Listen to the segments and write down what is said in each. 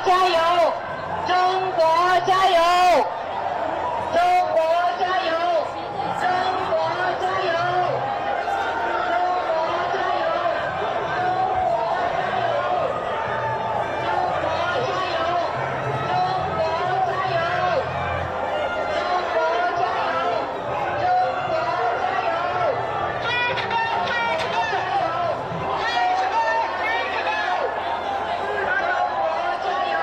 加油！中国加油！中国加油！中国加油！中国加油！中国加油！中国加油！中国加油！中国加油！支持加油！支持加油！中国加油！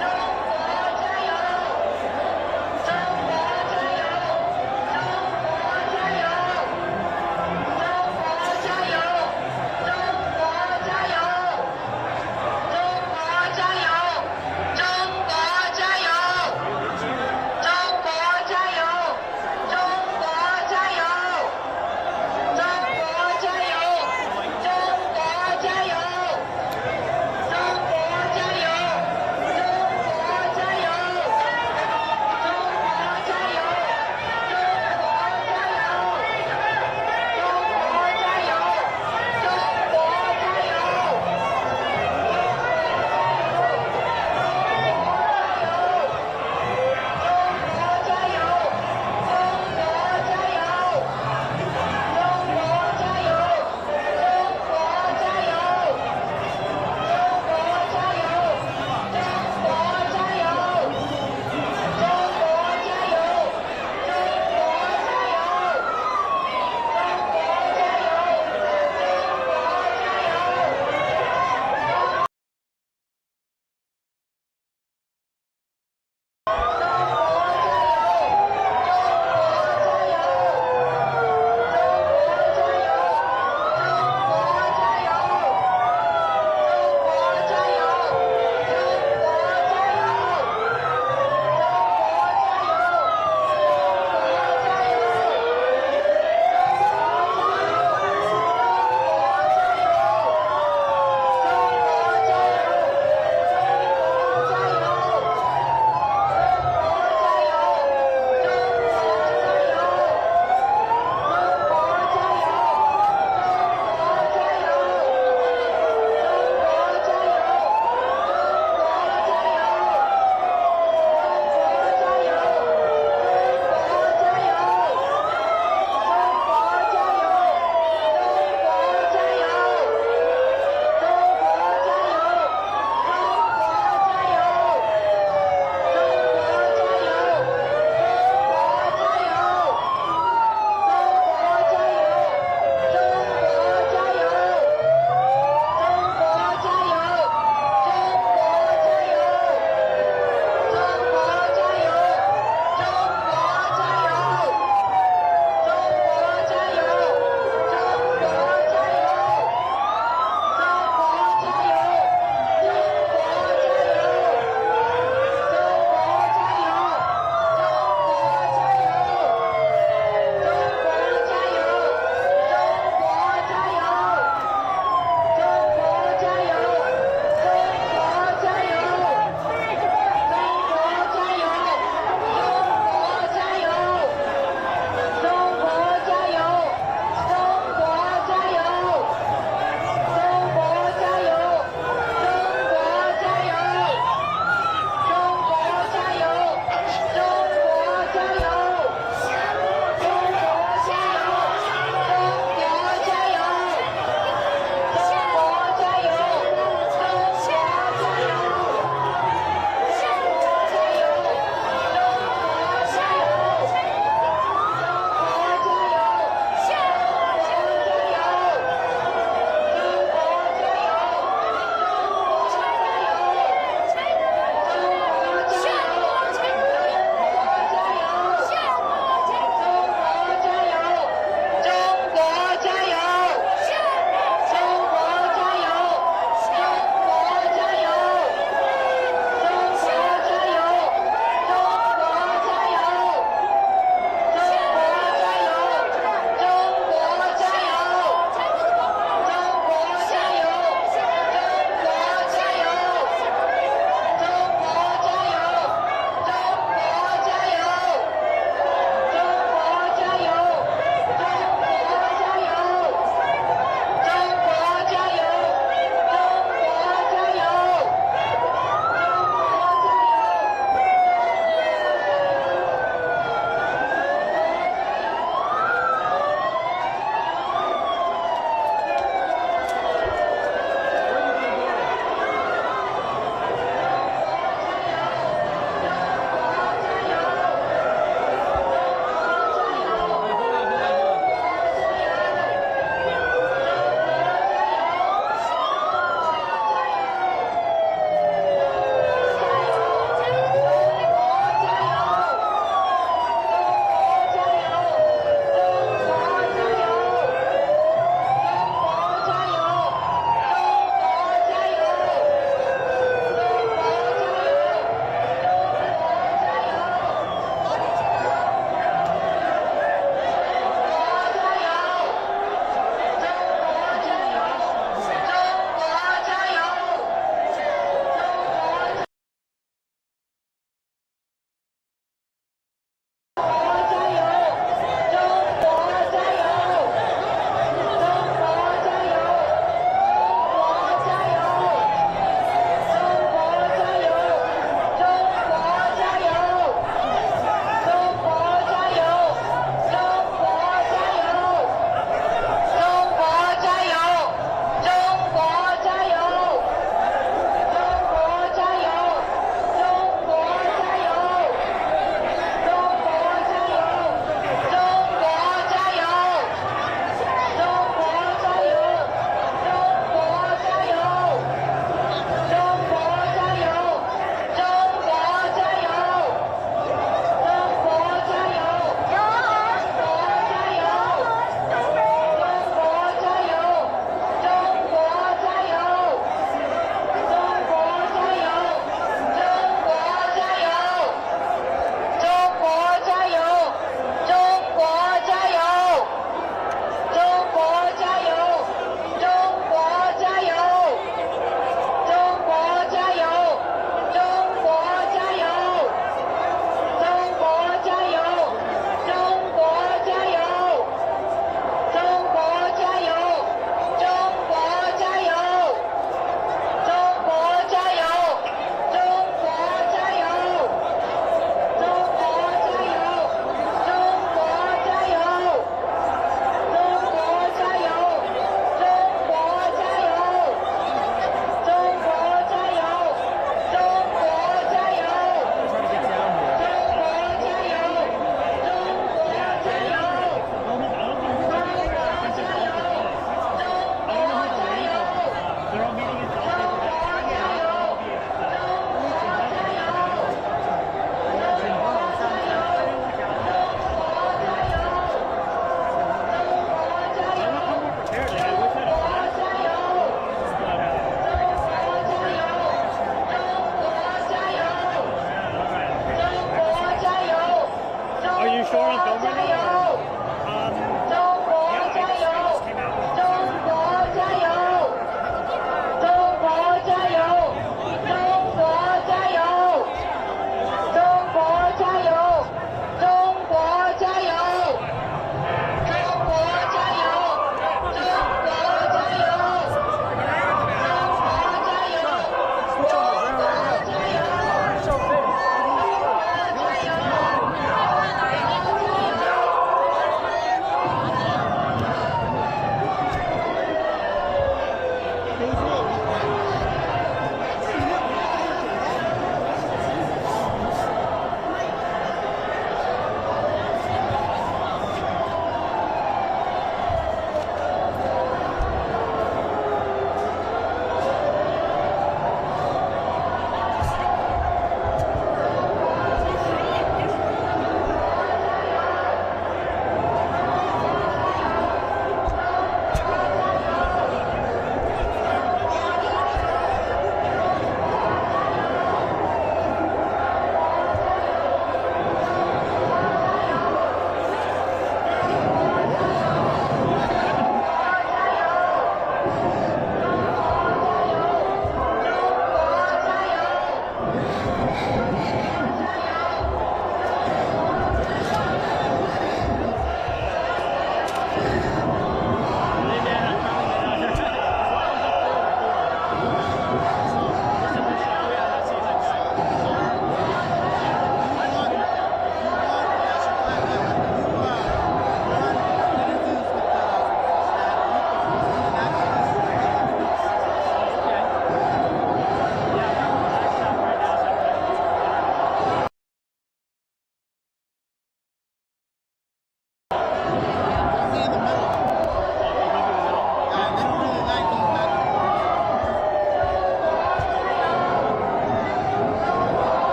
中国加油！中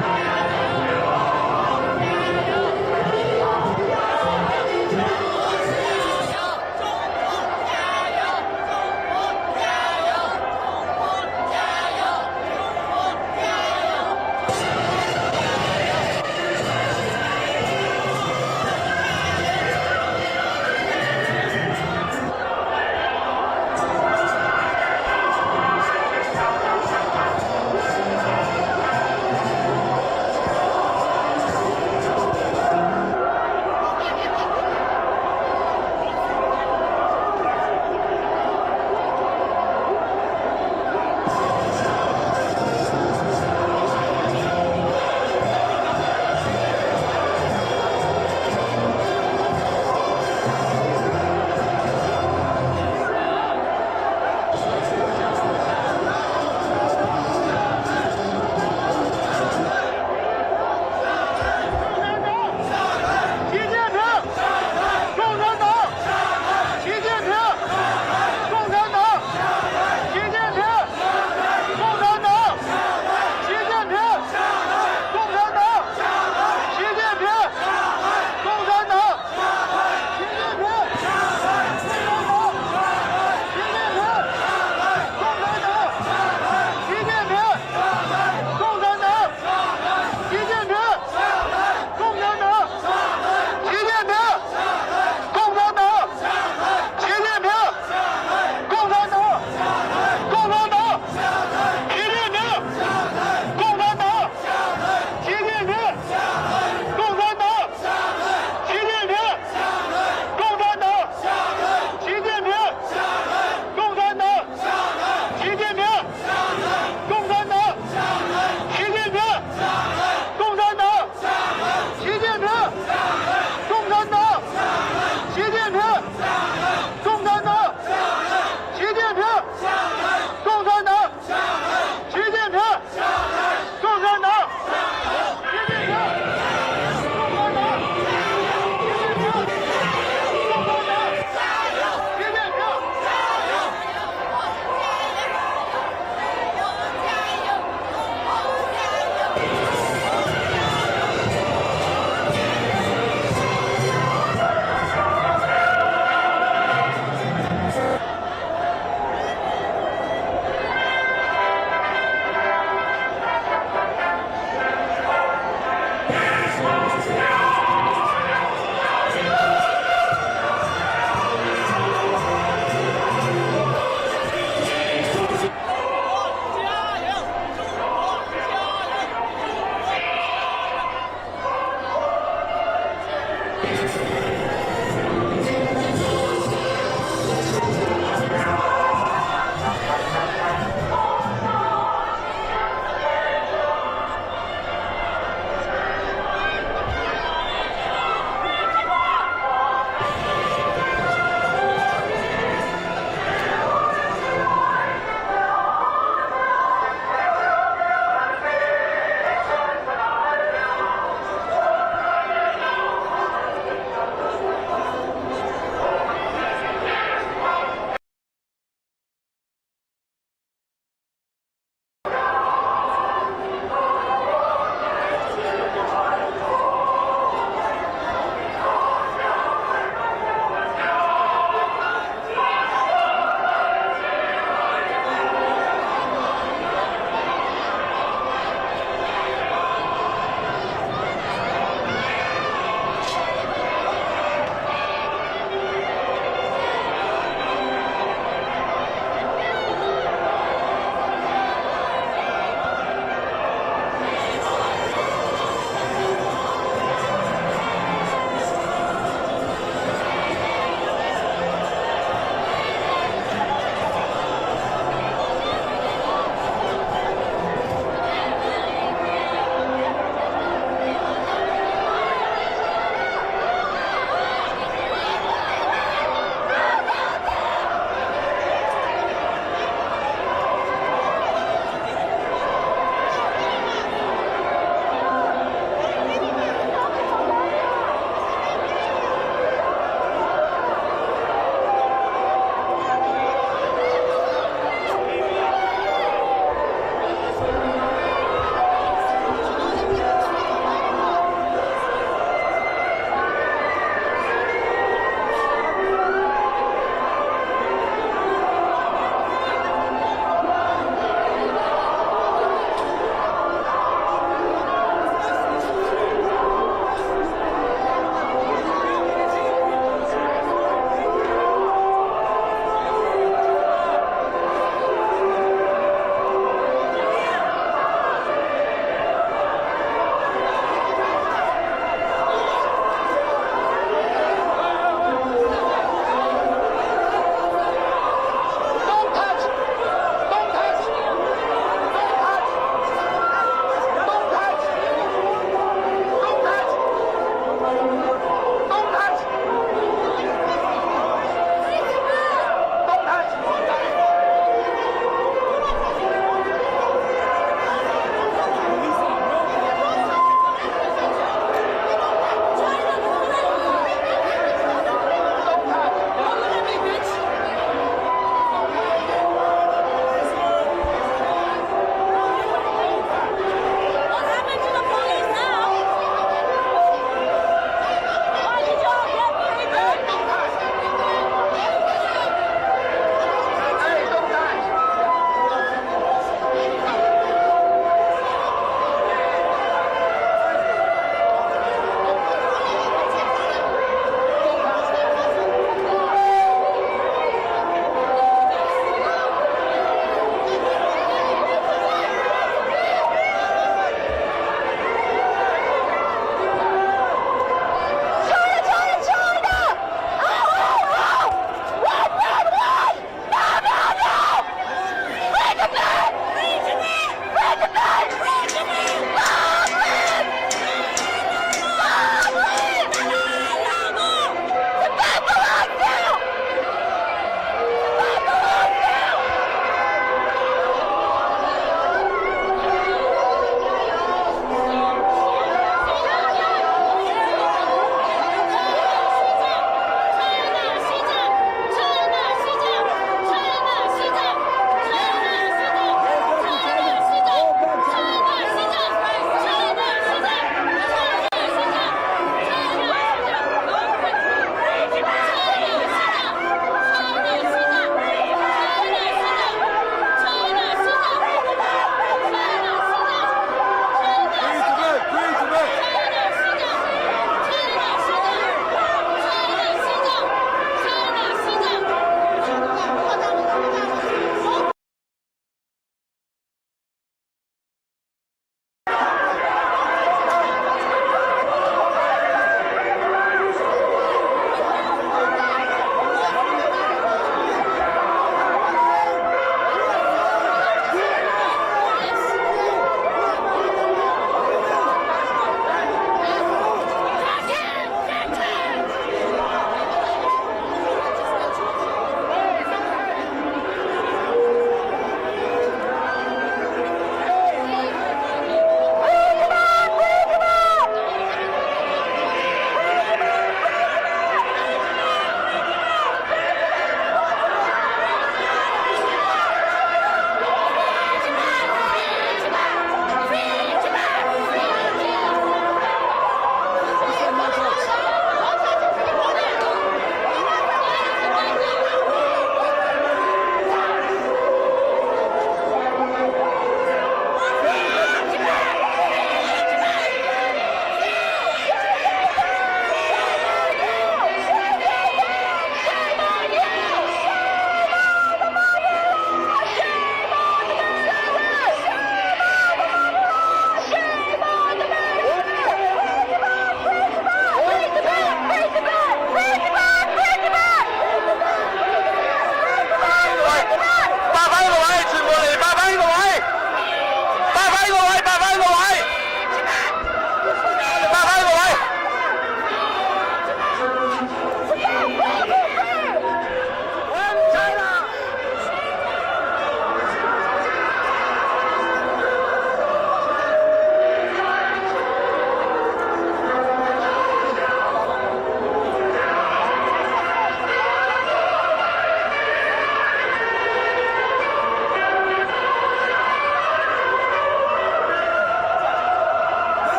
中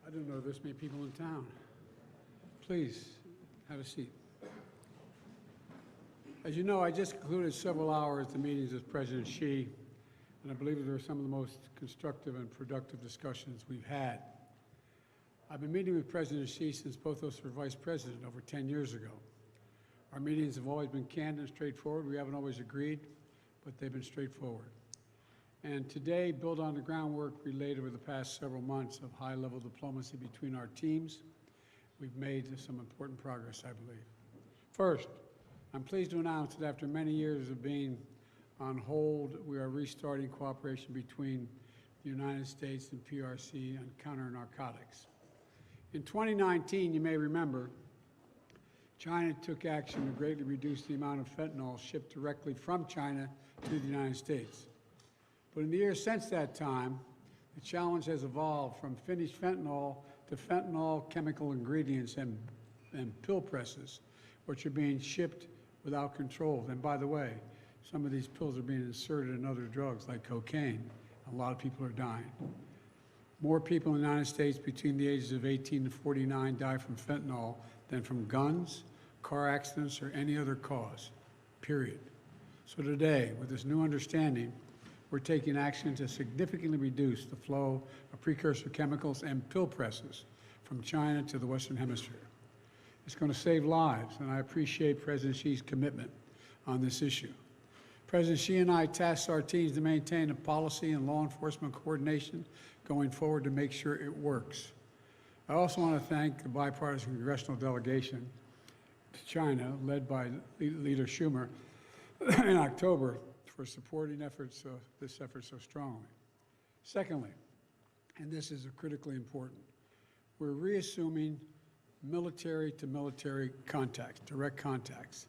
I didn't know this many people in town. Please, have a seat. As you know, I just concluded several hours of meetings with President Xi, and I believe they were some of the most constructive and productive discussions we've had. I've been meeting with President Xi since both of us were vice president over 10 years ago. Our meetings have always been candid and straightforward. We haven't always agreed, but they've been straightforward. And today, build on the groundwork we laid over the past several months of high-level diplomacy between our teams. We've made some important progress, I believe. First, I'm pleased to announce that after many years of being on hold, we are restarting cooperation between the United States and PRC on counter-narcotics. In 2019, you may remember, China took action to greatly reduce the amount of fentanyl shipped directly from China to the United States. But in the years since that time, the challenge has evolved from finished fentanyl to fentanyl chemical ingredients and pill presses, which are being shipped without control. And by the way, some of these pills are being inserted in other drugs like cocaine. A lot of people are dying. More people in the United States between the ages of 18 and 49 die from fentanyl than from guns, car accidents, or any other cause, period. So today, with this new understanding, we're taking action to significantly reduce the flow of precursor chemicals and pill presses from China to the Western Hemisphere. It's going to save lives, and I appreciate President Xi's commitment on this issue. President Xi and I tasked our teams to maintain a policy and law enforcement coordination going forward to make sure it works. I also want to thank the bipartisan congressional delegation to China, led by Leader Schumer, in October, for supporting this effort so strongly. Secondly, and this is critically important, we're reassuming military-to-military contacts, direct contacts.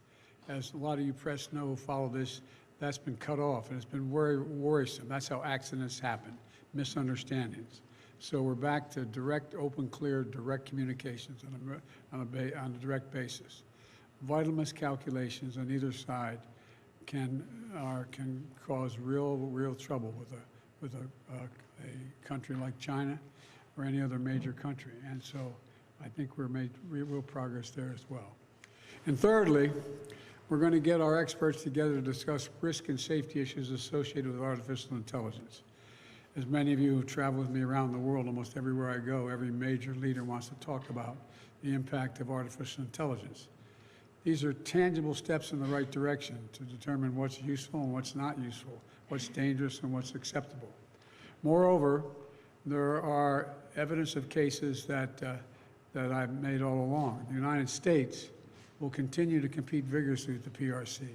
As a lot of you press know who follow this, that's been cut off, and it's been very worrisome. That's how accidents happen, misunderstandings. So we're back to direct, open, clear, direct communications on a direct basis. Vital miscalculations on either side can cause real trouble with a country like China or any other major country. And so I think we're made real progress there as well. And thirdly, we're going to get our experts together to discuss risk and safety issues associated with artificial intelligence. As many of you who travel with me around the world, almost everywhere I go, every major leader wants to talk about the impact of artificial intelligence. These are tangible steps in the right direction to determine what's useful and what's not useful, what's dangerous and what's acceptable. Moreover, there are evidence of cases that I've made all along. The United States will continue to compete vigorously with the PRC,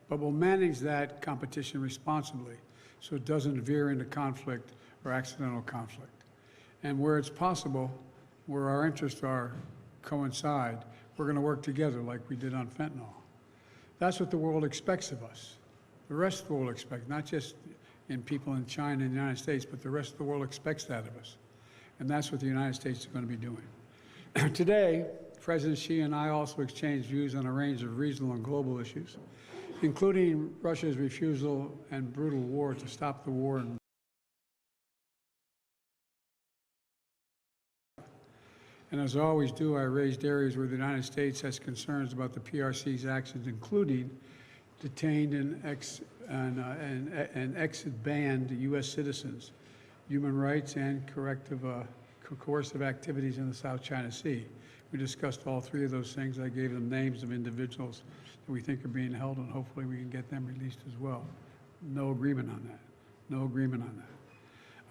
but will manage that competition responsibly so it doesn't veer into conflict or accidental conflict. And where it's possible, where our interests coincide, we're going to work together like we did on fentanyl. That's what the world expects of us. The rest of the world expects, not just in people in China and the United States, but the rest of the world expects that of us. And that's what the United States is going to be doing. Today, President Xi and I also exchanged views on a range of regional and global issues, including Russia's refusal and brutal war to stop the war in And as I always do, I raised areas where the United States has concerns about the PRC's actions, including detained and exit-banned U.S. citizens, human rights, and coercive activities in the South China Sea. We discussed all three of those things. I gave them names of individuals that we think are being held, and hopefully we can get them released as well. No agreement on that. No agreement on that.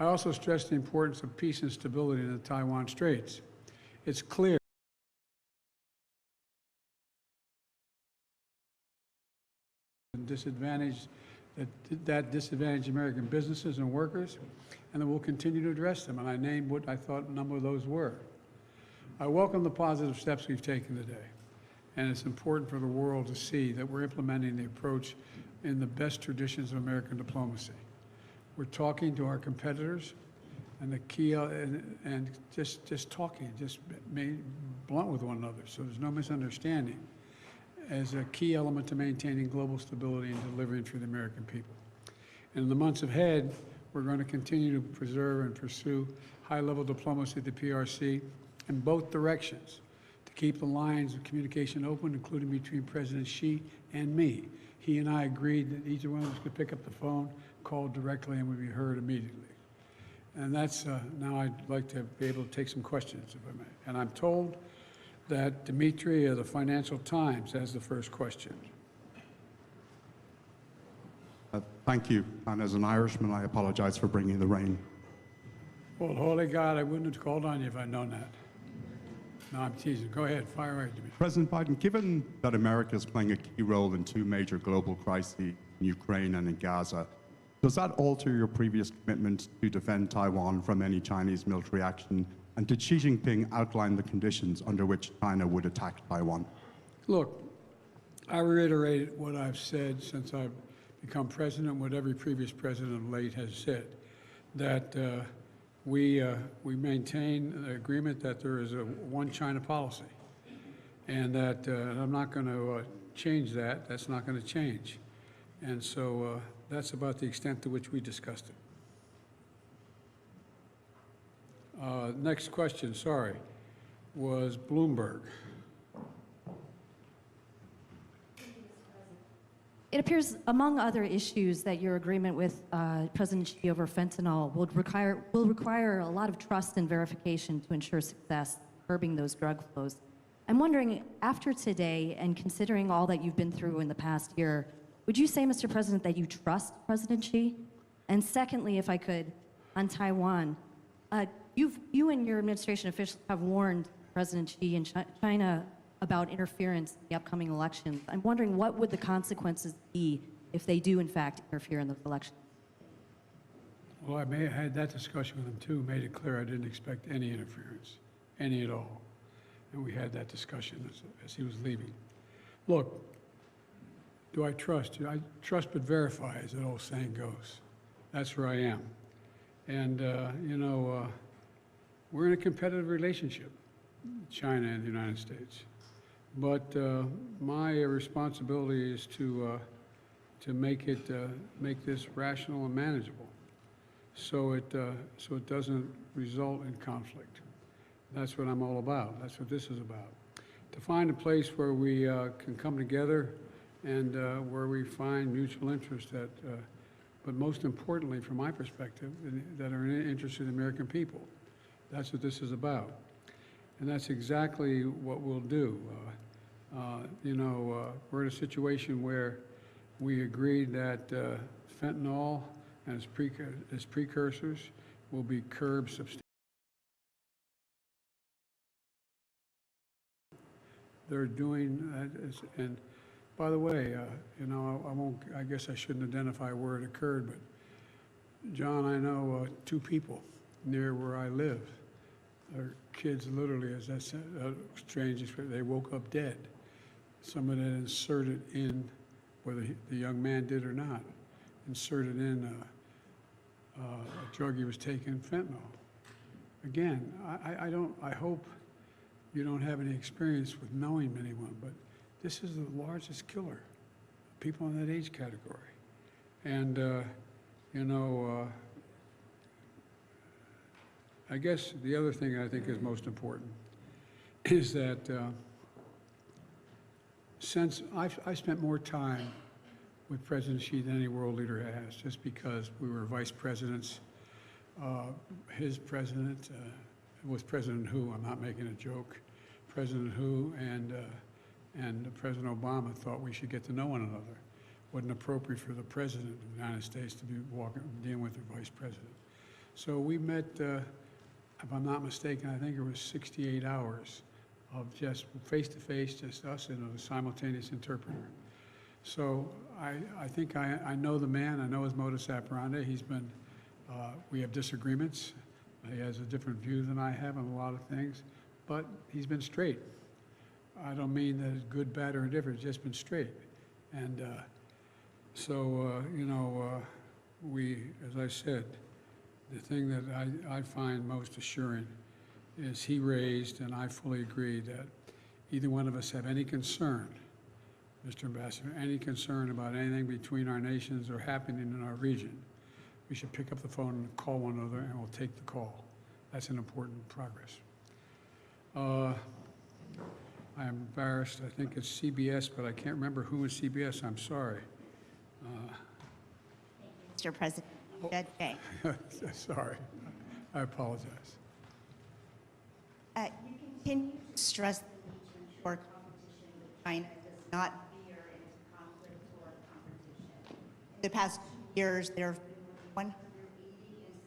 I also stressed the importance of peace and stability in the Taiwan Straits. It's clear that disadvantaged American businesses and workers, and that we'll continue to address them. And I named what I thought a number of those were. I welcome the positive steps we've taken today, and it's important for the world to see that we're implementing the approach in the best traditions of American diplomacy. We're talking to our competitors, and the key, and just talking, just being blunt with one another, so there's no misunderstanding, as a key element to maintaining global stability and delivering for the American people. And in the months ahead, We're going to continue to preserve and pursue high-level diplomacy at the PRC in both directions to keep the lines of communication open, including between President Xi and me. He and I agreed that each one of us could pick up the phone, call directly, and would be heard immediately. And that's, now I'd like to be able to take some questions, if I may. And I'm told that Dimitri of the Financial Times has the first question. Thank you. And as an Irishman, I apologize for bringing the rain. Well, holy God, I wouldn't have called on you if I'd known that. No, I'm teasing. Go ahead, fire away, Dimitri. President Biden, given that America is playing a key role in two major global crises, in Ukraine and in Gaza, does that alter your previous commitment to defend Taiwan from any Chinese military action? And did Xi Jinping outline the conditions under which China would attack Taiwan? Look, I reiterate what I've said since I've become president, what every previous president of late has said, that we maintain an agreement that there is a one China policy, and that I'm not going to change that. That's not going to change. And so that's about the extent to which we discussed it. Next question, sorry, was Bloomberg. It appears, among other issues, that your agreement with President Xi over fentanyl will require a lot of trust and verification to ensure success, curbing those drug flows. I'm wondering, after today, and considering all that you've been through in the past year, would you say, Mr. President, that you trust President Xi? And secondly, if I could, on Taiwan, you and your administration officials have warned President Xi and China about interference in the upcoming elections. I'm wondering, what would the consequences be if they do, in fact, interfere in those elections? Well, I may have had that discussion with him too, made it clear I didn't expect any interference, any at all. And we had that discussion as he was leaving. Look, do I trust you? I trust but verify, as that old saying goes. That's where I am. And, you know, we're in a competitive relationship, China and the United States. But my responsibility is to make this rational and manageable, so it doesn't result in conflict. That's what I'm all about. That's what this is about. To find a place where we can come together and where we find mutual interest that, but most importantly, from my perspective, that are interested in the American people. That's what this is about. And that's exactly what we'll do. You know, we're in a situation where we agreed that fentanyl and its precursors will be curbed substantially. They're doing, and by the way, you know, I guess I shouldn't identify where it occurred, but John, I know two people near where I live. Their kids literally, as I said, strange, they woke up dead. Someone had inserted in, whether the young man did or not, inserted in a drug he was taking, fentanyl. Again, I hope you don't have any experience with knowing anyone, but this is the largest killer, people in that age category. And, you know, I guess the other thing I think is most important is that since I spent more time with President Xi than any world leader has, just because we were vice presidents. His president was President Hu. I'm not making a joke. President Hu and President Obama thought we should get to know one another. Wasn't appropriate for the President of the United States to be dealing with the Vice President. So we met, if I'm not mistaken, I think it was 68 hours of just face-to-face, just us and a simultaneous interpreter. So I think I know the man. I know his modus operandi. He's been, we have disagreements. He has a different view than I have on a lot of things, but he's been straight. I don't mean that it's good, bad, or indifferent. It's just been straight. And you know, we, as I said, the thing that I find most assuring is he raised, and I fully agree, that either one of us have any concern, Mr. Ambassador, any concern about anything between our nations or happening in our region, we should pick up the phone and call one another, and we'll take the call. That's an important progress. I'm embarrassed. I think it's CBS, but I can't remember who is CBS. I'm sorry. Mr. President, Judge Jay. Sorry. I apologize. You continue to stress the need to ensure competition with China does not veer into conflict or competition. In the past 2 years, there have been 180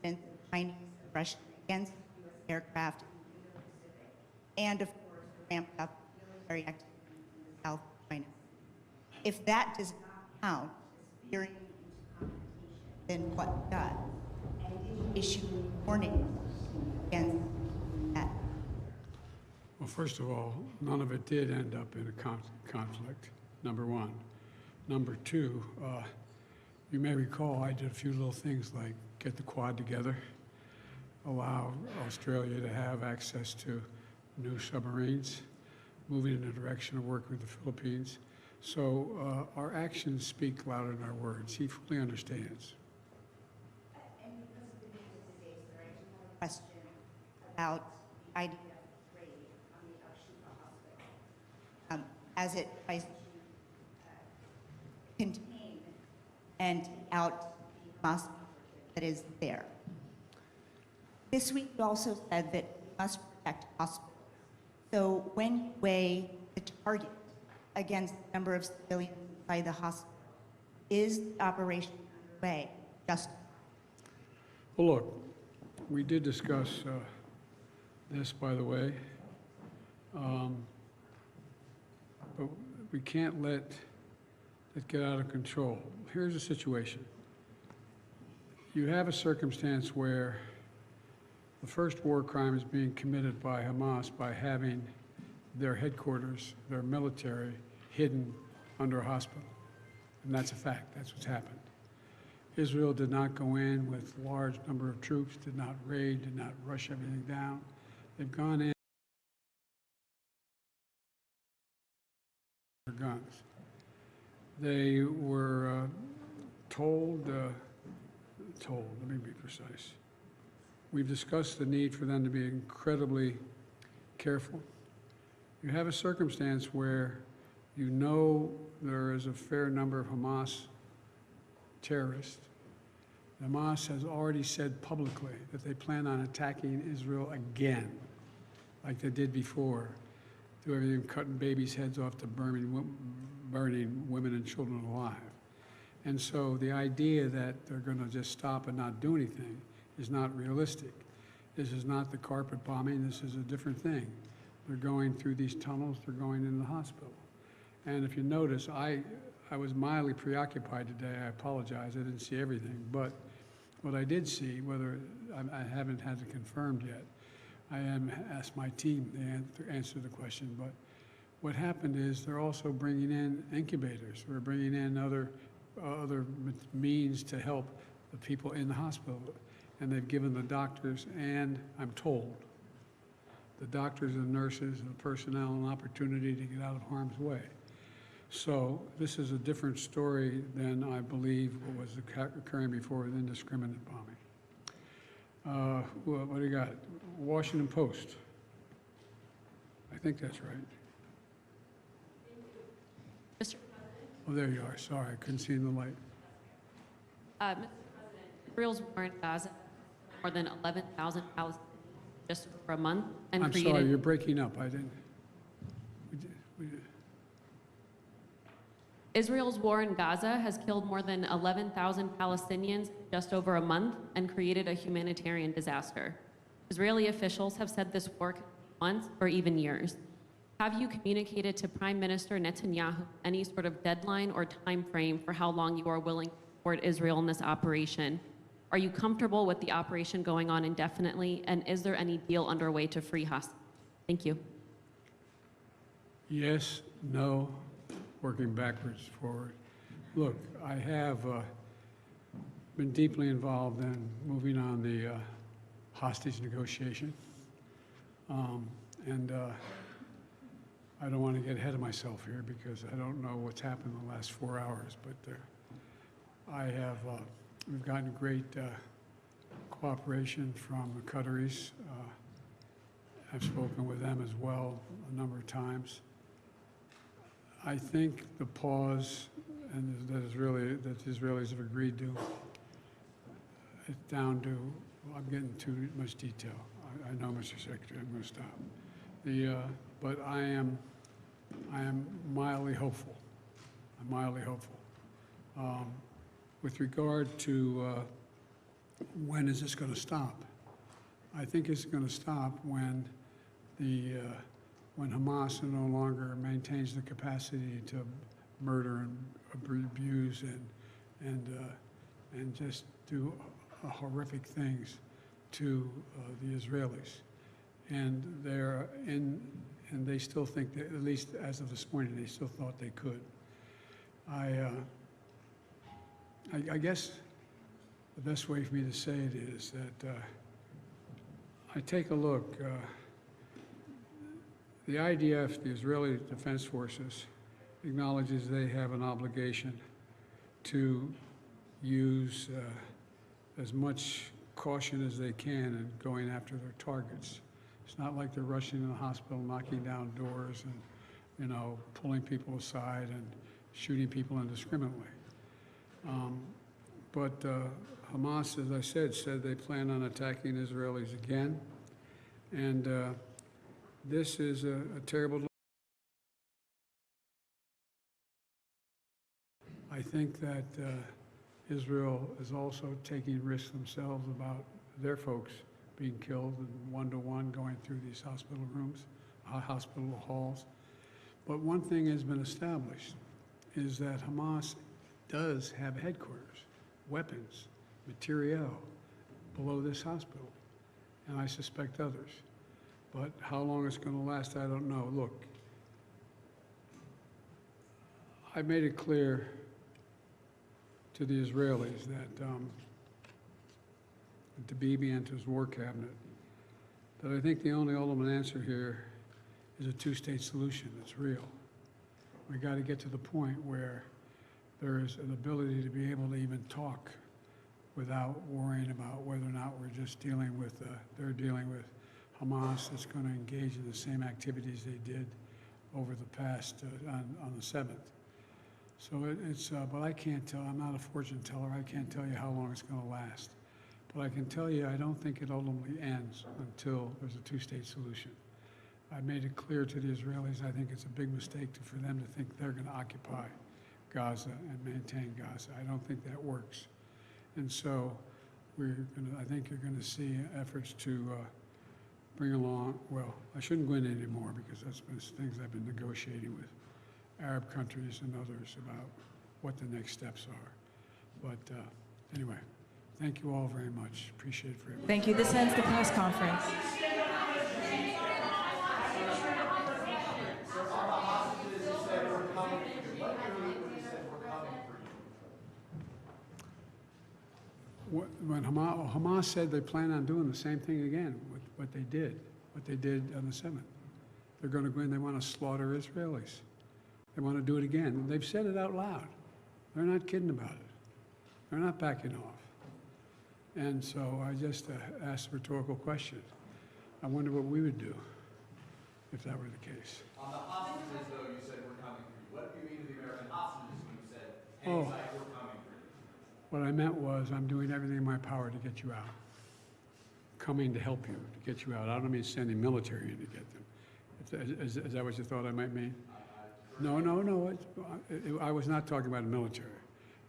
incidents of Chinese aggression against U.S. aircraft in the Indo-Pacific, and of course, ramped up military activity in the South China Sea. If that does not count as veering into competition, then what does? And did you issue a warning against that? Well, first of all, none of it did end up in a conflict, number one. Number two, you may recall I did a few little things like get the Quad together, allow Australia to have access to new submarines, moving in the direction of working with the Philippines. So our actions speak louder than our words. He fully understands. And because of the news of the day, sir, I do have a question about the idea of trade on the Al-Shifa hospital, as it tries to contain and take out the Hamas that is there. This week, you also said that we must protect hospitals. So when you weigh the target against the number of civilians inside the hospital, is the operation underway justified? Well, look, we did discuss this, by the way, but we can't let it get out of control. Here's the situation. You have a circumstance where the first war crime is being committed by Hamas by having their headquarters, their military, hidden under a hospital. And that's a fact. That's what's happened. Israel did not go in with a large number of troops, did not raid, did not rush everything down. They've gone in with their guns. They were told, let me be precise. We've discussed the need for them to be incredibly careful. You have a circumstance where you know there is a fair number of Hamas terrorists. Hamas has already said publicly that they plan on attacking Israel again, like they did before, do everything cutting babies' heads off to burning women and children alive. And so the idea that they're going to just stop and not do anything is not realistic. This is not the carpet bombing. This is a different thing. They're going through these tunnels. They're going in the hospital. And if you notice, I was mildly preoccupied today. I apologize. I didn't see everything. But what I did see, whether I haven't had it confirmed yet, I am asked my team to answer the question. But what happened is they're also bringing in incubators. We're bringing in other means to help the people in the hospital. And they've given the doctors and, I'm told, the doctors and nurses and the personnel an opportunity to get out of harm's way. So this is a different story than I believe what was occurring before with indiscriminate bombing. What do you got? Washington Post. I think that's right. Mr. Oh, there you are. Sorry, I couldn't see in the light. Mr. President, Israel's war in Gaza more than 11,000 Palestinians just for a month and I'm created. sorry, you're breaking up. I didn't. We did. Israel's war in Gaza has killed more than 11,000 Palestinians just over a month and created a humanitarian disaster. Israeli officials have said this war could take months or even years. Have you communicated to Prime Minister Netanyahu any sort of deadline or time frame for how long you are willing to support Israel in this operation? Are you comfortable with the operation going on indefinitely, and is there any deal underway to free hostages? Thank you. Yes, no, working backwards, forward. Look, I have been deeply involved in moving on the hostage negotiation. I don't want to get ahead of myself here because I don't know what's happened in the last 4 hours, but I have We've gotten great cooperation from the Qataris. I've spoken with them as well a number of times. I think the pause and that the Israelis have agreed to, it's down to, well, I'm getting too much detail. I know, Mr. Secretary, I'm going to stop. But I am mildly hopeful. I'm mildly hopeful. With regard to when is this going to stop, I think it's going to stop when when Hamas no longer maintains the capacity to murder and abuse and just do horrific things to the Israelis, and they still think that, at least as of this morning, they still thought they could. I guess the best way for me to say it is that I take a look. The IDF, the Israeli Defense Forces, acknowledges they have an obligation to use as much caution as they can in going after their targets. It's not like they're rushing in the hospital, knocking down doors, and, you know, pulling people aside and shooting people indiscriminately. But Hamas, as I said they plan on attacking Israelis again, and this is a terrible. I think that Israel is also taking risks themselves about their folks being killed and one-to-one going through these hospital rooms, hospital halls. But one thing has been established is that Hamas does have headquarters, weapons, materiel below this hospital, and I suspect others. But how long it's going to last, I don't know. Look, I made it clear to the Israelis that to Bibi and to his war cabinet, that I think the only ultimate answer here is a two-state solution that's real. We got to get to the point where there is an ability to be able to even talk without worrying about whether or not we're just dealing with, they're dealing with Hamas that's going to engage in the same activities they did over the past, on the 7th. So but I can't tell, I'm not a fortune teller, I can't tell you how long it's going to last. But I can tell you I don't think it ultimately ends until there's a two-state solution. I made it clear to the Israelis I think it's a big mistake for them to think they're going to occupy Gaza and maintain Gaza. I don't think that works. And so I think you're going to see efforts to bring along, well, I shouldn't go into any more because that's been things I've been negotiating with Arab countries and others about what the next steps are. But anyway, thank you all very much. Appreciate it for everything. Thank you. This ends the press conference. When Hamas said they plan on doing the same thing again, what they did on the 7th. They're going to go in, they want to slaughter Israelis. They want to do it again. And they've said it out loud. They're not kidding about it. They're not backing off. And so I just asked a rhetorical question. I wonder what we would do if that were the case. On the hostages, though, you said we're coming for you. What do you mean to the American hostages when you said, hang tight, we're coming for you? What I meant was I'm doing everything in my power to get you out. Coming to help you, to get you out. I don't mean sending military in to get them. Is that what you thought I might mean? No. I was not talking about the military.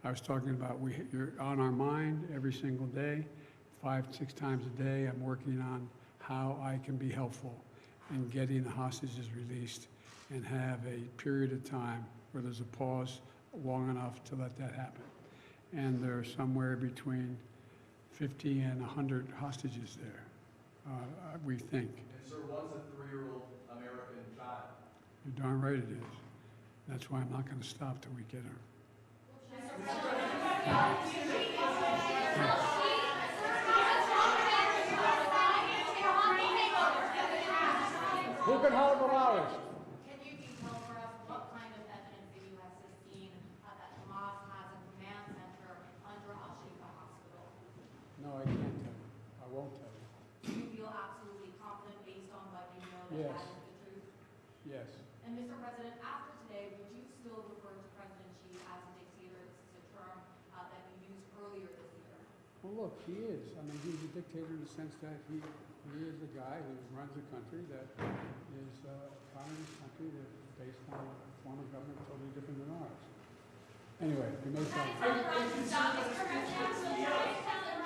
I was talking about you're on our mind every single day, 5-6 times a day. I'm working on how I can be helpful in getting the hostages released and have a period of time where there's a pause long enough to let that happen. And there's somewhere between 50 and 100 hostages there, we think. And sir, one's a 3-year-old American child. You're darn right it is. That's why I'm not going to stop till we get her. Who can hold Morales? Can you detail for us what kind of evidence the U.S. has seen that Hamas has a command center under Al-Shifa Hospital? I can't tell you. I won't tell you. Do you feel absolutely confident based on what you know that Yes. that is the truth? Yes. And Mr. President, after today, would you still refer to President Xi as a dictator? This is a term that you used earlier this year. Well, look, he is. I mean, he's a dictator in the sense that he is the guy who runs a country that is a communist country that is based on a form of government totally different than ours. Anyway, we may Stop, Mr. President.